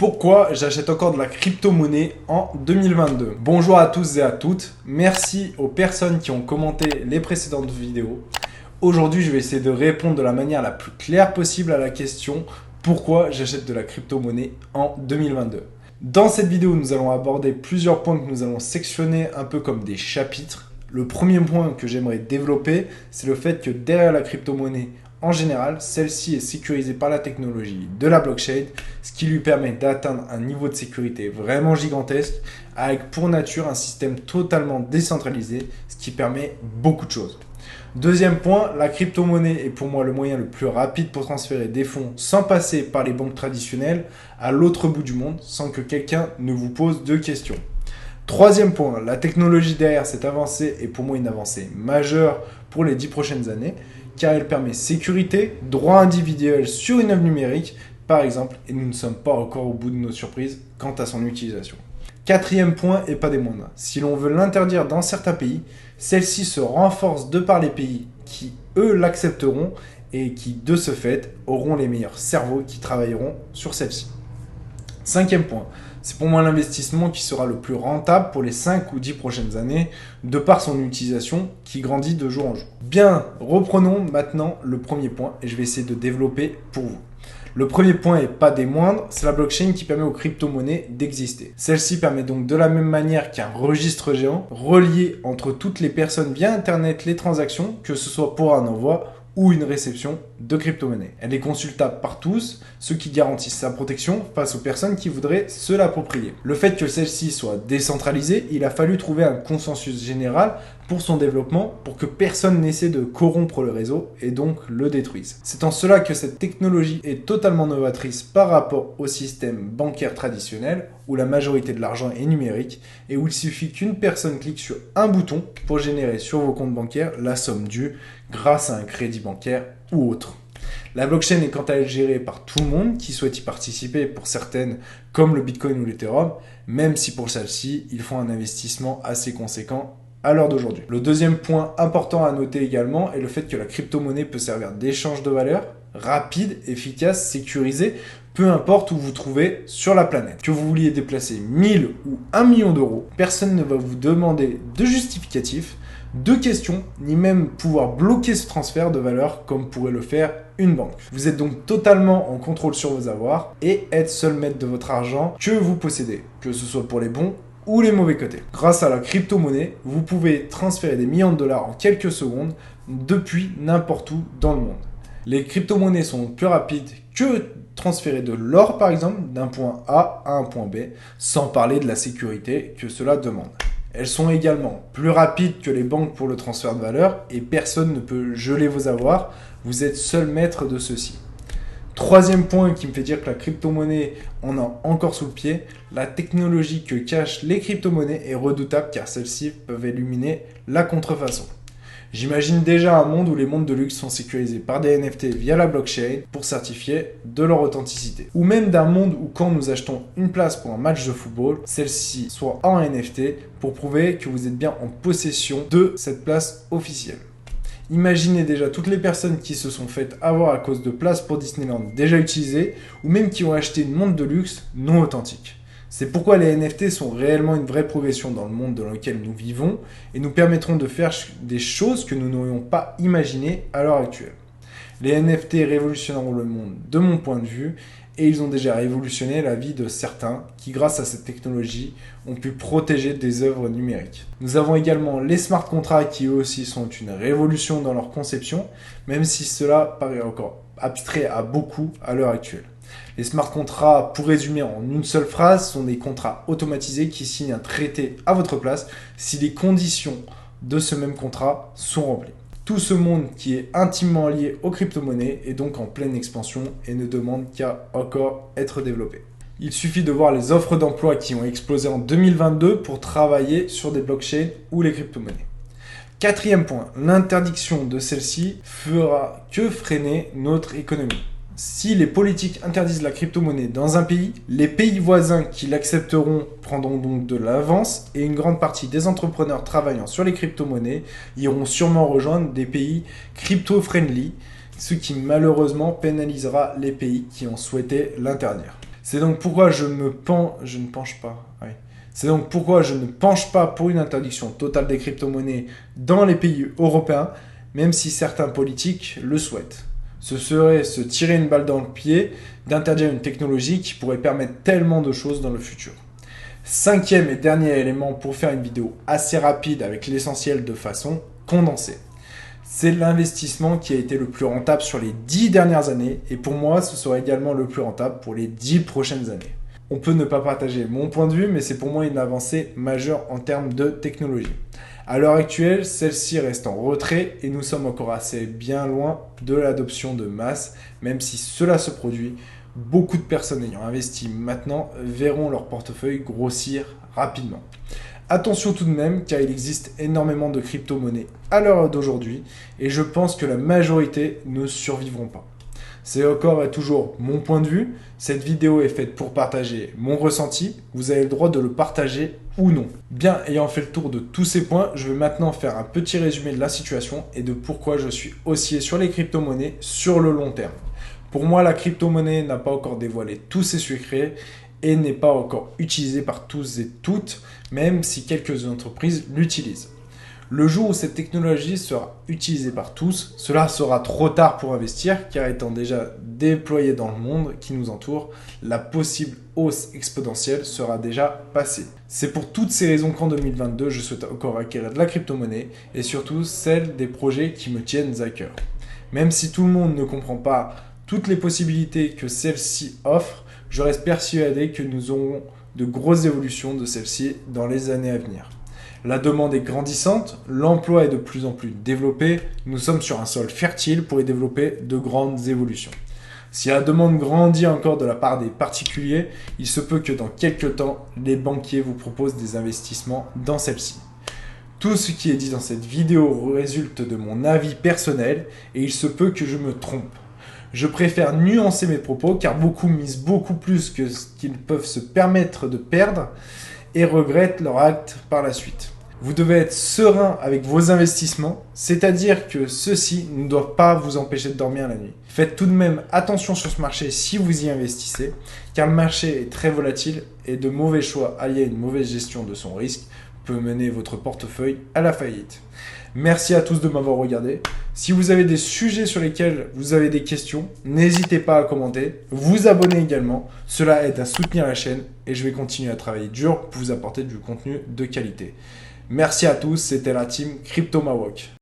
Pourquoi j'achète encore de la crypto-monnaie en 2022? Bonjour à tous et à toutes. Merci aux personnes qui ont commenté les précédentes vidéos. Aujourd'hui, je vais essayer de répondre de la manière la plus claire possible à la question pourquoi j'achète de la crypto-monnaie en 2022. Dans cette vidéo, nous allons aborder plusieurs points que nous allons sectionner un peu comme des chapitres. Le premier point que j'aimerais développer, c'est le fait que derrière la crypto-monnaie, en général, celle-ci est sécurisée par la technologie de la blockchain, ce qui lui permet d'atteindre un niveau de sécurité vraiment gigantesque, avec pour nature un système totalement décentralisé, ce qui permet beaucoup de choses. Deuxième point, la crypto-monnaie est pour moi le moyen le plus rapide pour transférer des fonds sans passer par les banques traditionnelles à l'autre bout du monde, sans que quelqu'un ne vous pose de questions. Troisième point, la technologie derrière cette avancée est pour moi une avancée majeure pour les 10 prochaines années, car elle permet sécurité, droit individuel sur une œuvre numérique, par exemple, et nous ne sommes pas encore au bout de nos surprises quant à son utilisation. Quatrième point, et pas des moindres, si l'on veut l'interdire dans certains pays, celle-ci se renforce de par les pays qui, eux, l'accepteront et qui, de ce fait, auront les meilleurs cerveaux qui travailleront sur celle-ci. Cinquième point, c'est pour moi l'investissement qui sera le plus rentable pour les 5 ou 10 prochaines années, de par son utilisation qui grandit de jour en jour. Bien, reprenons maintenant le premier point et je vais essayer de développer pour vous. Le premier point et pas des moindres, c'est la blockchain qui permet aux crypto-monnaies d'exister. Celle-ci permet donc de la même manière qu'un registre géant, relier entre toutes les personnes via Internet les transactions, que ce soit pour un envoi ou une réception de crypto-monnaie. Elle est consultable par tous, ce qui garantit sa protection face aux personnes qui voudraient se l'approprier. Le fait que celle-ci soit décentralisée, il a fallu trouver un consensus général pour son développement, pour que personne n'essaie de corrompre le réseau et donc le détruise. C'est en cela que cette technologie est totalement novatrice par rapport au système bancaire traditionnel, où la majorité de l'argent est numérique et où il suffit qu'une personne clique sur un bouton pour générer sur vos comptes bancaires la somme due grâce à un crédit bancaire ou autre. La blockchain est quant à elle gérée par tout le monde qui souhaite y participer, pour certaines comme le Bitcoin ou l'Ethereum, même si pour celle-ci, ils font un investissement assez conséquent à l'heure d'aujourd'hui. Le deuxième point important à noter également est le fait que la crypto-monnaie peut servir d'échange de valeur rapide, efficace, sécurisé, peu importe où vous vous trouvez sur la planète. Que vous vouliez déplacer 1000 ou 1 million d'euros, personne ne va vous demander de justificatif, de questions, ni même pouvoir bloquer ce transfert de valeur comme pourrait le faire une banque. Vous êtes donc totalement en contrôle sur vos avoirs et êtes seul maître de votre argent que vous possédez, que ce soit pour les bons ou les mauvais côtés. Grâce à la crypto-monnaie, vous pouvez transférer des millions de dollars en quelques secondes depuis n'importe où dans le monde. Les crypto-monnaies sont plus rapides que transférer de l'or par exemple d'un point A à un point B, sans parler de la sécurité que cela demande. Elles sont également plus rapides que les banques pour le transfert de valeur et personne ne peut geler vos avoirs, vous êtes seul maître de ceci. Troisième point qui me fait dire que la crypto-monnaie en a encore sous le pied, la technologie que cachent les crypto-monnaies est redoutable car celles-ci peuvent éliminer la contrefaçon. J'imagine déjà un monde où les montres de luxe sont sécurisés par des NFT via la blockchain pour certifier de leur authenticité. Ou même d'un monde où quand nous achetons une place pour un match de football, celle-ci soit en NFT pour prouver que vous êtes bien en possession de cette place officielle. Imaginez déjà toutes les personnes qui se sont faites avoir à cause de places pour Disneyland déjà utilisées ou même qui ont acheté une montre de luxe non authentique. C'est pourquoi les NFT sont réellement une vraie progression dans le monde dans lequel nous vivons et nous permettront de faire des choses que nous n'aurions pas imaginées à l'heure actuelle. Les NFT révolutionneront le monde de mon point de vue et ils ont déjà révolutionné la vie de certains qui, grâce à cette technologie, ont pu protéger des œuvres numériques. Nous avons également les smart contracts qui eux aussi sont une révolution dans leur conception, même si cela paraît encore abstrait à beaucoup à l'heure actuelle. Les smart contracts, pour résumer en une seule phrase, sont des contrats automatisés qui signent un traité à votre place si les conditions de ce même contrat sont remplies. Tout ce monde qui est intimement lié aux crypto-monnaies est donc en pleine expansion et ne demande qu'à encore être développé. Il suffit de voir les offres d'emploi qui ont explosé en 2022 pour travailler sur des blockchains ou les crypto-monnaies. Quatrième point, l'interdiction de celle-ci fera que freiner notre économie. Si les politiques interdisent la crypto-monnaie dans un pays, les pays voisins qui l'accepteront prendront donc de l'avance et une grande partie des entrepreneurs travaillant sur les crypto-monnaies iront sûrement rejoindre des pays crypto-friendly, ce qui malheureusement pénalisera les pays qui ont souhaité l'interdire. C'est donc pourquoi je ne penche pas. Oui. C'est donc pourquoi je ne penche pas pour une interdiction totale des crypto-monnaies dans les pays européens, même si certains politiques le souhaitent. Ce serait se tirer une balle dans le pied d'interdire une technologie qui pourrait permettre tellement de choses dans le futur. Cinquième et dernier élément pour faire une vidéo assez rapide avec l'essentiel de façon condensée. C'est l'investissement qui a été le plus rentable sur les 10 dernières années et pour moi, ce sera également le plus rentable pour les 10 prochaines années. On peut ne pas partager mon point de vue, mais c'est pour moi une avancée majeure en termes de technologie. À l'heure actuelle, celle-ci reste en retrait et nous sommes encore assez bien loin de l'adoption de masse, même si cela se produit. Beaucoup de personnes ayant investi maintenant verront leur portefeuille grossir rapidement. Attention tout de même, car il existe énormément de crypto-monnaies à l'heure d'aujourd'hui et je pense que la majorité ne survivront pas. C'est encore et toujours mon point de vue. Cette vidéo est faite pour partager mon ressenti. Vous avez le droit de le partager ou non. Bien, ayant fait le tour de tous ces points, je vais maintenant faire un petit résumé de la situation et de pourquoi je suis haussier sur les crypto-monnaies sur le long terme. Pour moi, la crypto-monnaie n'a pas encore dévoilé tous ses secrets et n'est pas encore utilisée par tous et toutes, même si quelques entreprises l'utilisent. Le jour où cette technologie sera utilisée par tous, cela sera trop tard pour investir, car étant déjà déployée dans le monde qui nous entoure, la possible hausse exponentielle sera déjà passée. C'est pour toutes ces raisons qu'en 2022, je souhaite encore acquérir de la crypto-monnaie, et surtout celle des projets qui me tiennent à cœur. Même si tout le monde ne comprend pas toutes les possibilités que celle-ci offre, je reste persuadé que nous aurons de grosses évolutions de celle-ci dans les années à venir. La demande est grandissante, l'emploi est de plus en plus développé, nous sommes sur un sol fertile pour y développer de grandes évolutions. Si la demande grandit encore de la part des particuliers, il se peut que dans quelques temps, les banquiers vous proposent des investissements dans celle-ci. Tout ce qui est dit dans cette vidéo résulte de mon avis personnel et il se peut que je me trompe. Je préfère nuancer mes propos car beaucoup misent beaucoup plus que ce qu'ils peuvent se permettre de perdre et regrettent leur acte par la suite. Vous devez être serein avec vos investissements, c'est-à-dire que ceux-ci ne doivent pas vous empêcher de dormir la nuit. Faites tout de même attention sur ce marché si vous y investissez, car le marché est très volatile et de mauvais choix alliés à une mauvaise gestion de son risque peut mener votre portefeuille à la faillite. Merci à tous de m'avoir regardé. Si vous avez des sujets sur lesquels vous avez des questions, n'hésitez pas à commenter, vous abonner également. Cela aide à soutenir la chaîne et je vais continuer à travailler dur pour vous apporter du contenu de qualité. Merci à tous, c'était la team Crypto Mawok.